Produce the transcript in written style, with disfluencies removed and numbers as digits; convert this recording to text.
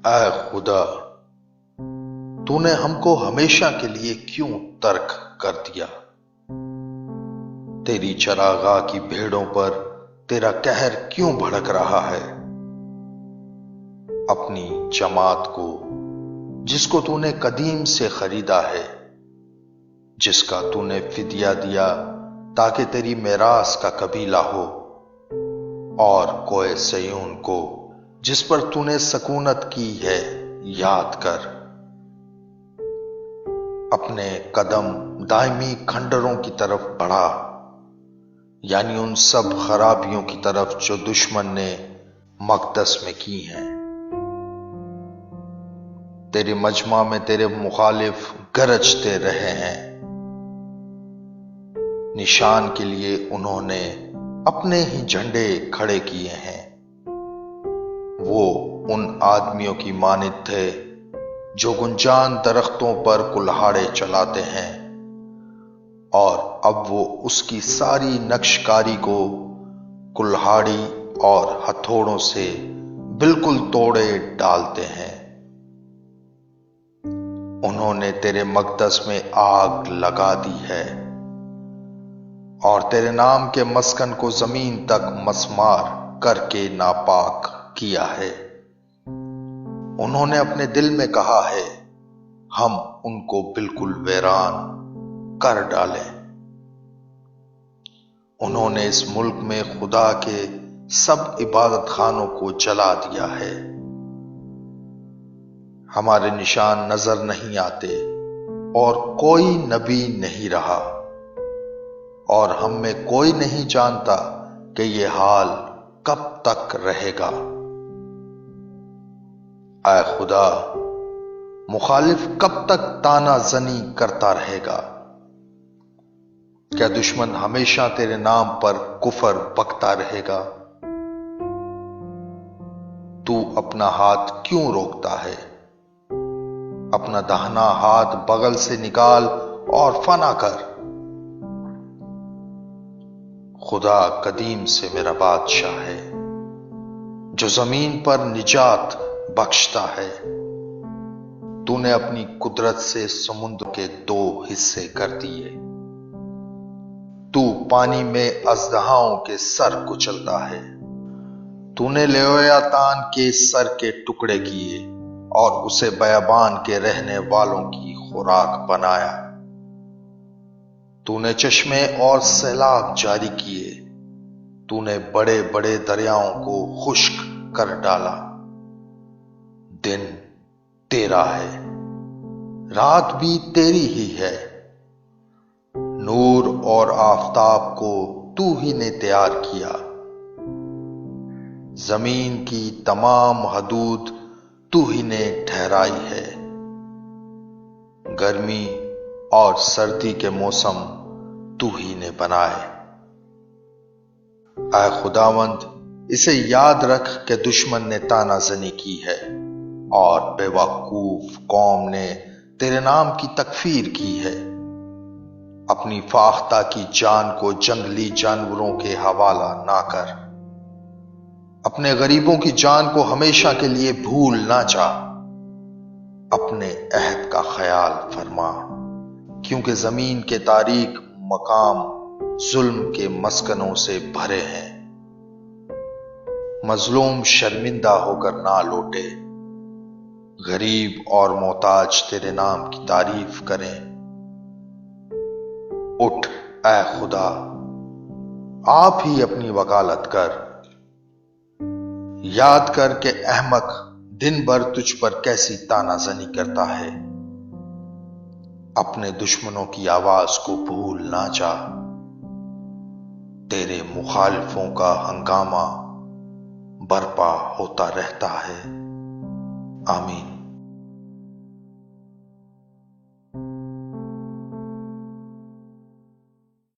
اے خدا، تو نے ہم کو ہمیشہ کے لیے کیوں ترک کر دیا؟ تیری چراگاہ کی بھیڑوں پر تیرا قہر کیوں بھڑک رہا ہے؟ اپنی جماعت کو، جس کو تو نے قدیم سے خریدا ہے، جس کا تو نے فدیہ دیا تاکہ تیری میراث کا قبیلہ ہو، اور کوہ سیون کو جس پر تو نے سکونت کی ہے، یاد کر۔ اپنے قدم دائمی کھنڈروں کی طرف بڑھا، یعنی ان سب خرابیوں کی طرف جو دشمن نے مقدس میں کی ہیں۔ تیرے مجمع میں تیرے مخالف گرجتے رہے ہیں۔ نشان کے لیے انہوں نے اپنے ہی جھنڈے کھڑے کیے ہیں۔ وہ ان آدمیوں کی مانند تھے جو گنجان درختوں پر کلہاڑے چلاتے ہیں، اور اب وہ اس کی ساری نقش کاری کو کلہاڑی اور ہتھوڑوں سے بالکل توڑے ڈالتے ہیں۔ انہوں نے تیرے مقدس میں آگ لگا دی ہے، اور تیرے نام کے مسکن کو زمین تک مسمار کر کے ناپاک کیا ہے۔ انہوں نے اپنے دل میں کہا ہے، ہم ان کو بالکل ویران کر ڈالیں۔ انہوں نے اس ملک میں خدا کے سب عبادت خانوں کو جلا دیا ہے۔ ہمارے نشان نظر نہیں آتے، اور کوئی نبی نہیں رہا، اور ہم میں کوئی نہیں جانتا کہ یہ حال کب تک رہے گا۔ اے خدا، مخالف کب تک طعنہ زنی کرتا رہے گا؟ کیا دشمن ہمیشہ تیرے نام پر کفر بکتا رہے گا؟ تو اپنا ہاتھ کیوں روکتا ہے؟ اپنا داہنا ہاتھ بغل سے نکال اور فنا کر۔ خدا قدیم سے میرا بادشاہ ہے، جو زمین پر نجات بخشتا ہے۔ تو نے اپنی قدرت سے سمندر کے 2 حصے کر دیے۔ تو پانی میں اژدہاؤں کے سر کچلتا ہے۔ تو نے لیویاتان کے سر کے ٹکڑے کیے، اور اسے بیابان کے رہنے والوں کی خوراک بنایا۔ تو نے چشمے اور سیلاب جاری کیے۔ تو نے بڑے بڑے دریاؤں کو خشک کر ڈالا۔ دن تیرا ہے، رات بھی تیری ہی ہے۔ نور اور آفتاب کو تو ہی نے تیار کیا۔ زمین کی تمام حدود تو ہی نے ٹھہرائی ہے۔ گرمی اور سردی کے موسم تو ہی نے بنائے۔ اے خداوند، اسے یاد رکھ کہ دشمن نے طعنہ زنی کی ہے، اور بے وقوف قوم نے تیرے نام کی تکفیر کی ہے۔ اپنی فاختہ کی جان کو جنگلی جانوروں کے حوالہ نہ کر۔ اپنے غریبوں کی جان کو ہمیشہ کے لیے بھول نہ جا۔ اپنے عہد کا خیال فرما، کیونکہ زمین کے تاریک مقام ظلم کے مسکنوں سے بھرے ہیں۔ مظلوم شرمندہ ہو کر نہ لوٹے، غریب اور محتاج تیرے نام کی تعریف کریں۔ اٹھ اے خدا، آپ ہی اپنی وکالت کر۔ یاد کر کہ احمق دن بھر تجھ پر کیسی طعنہ زنی کرتا ہے۔ اپنے دشمنوں کی آواز کو بھول نہ جا۔ تیرے مخالفوں کا ہنگامہ برپا ہوتا رہتا ہے۔ آمین۔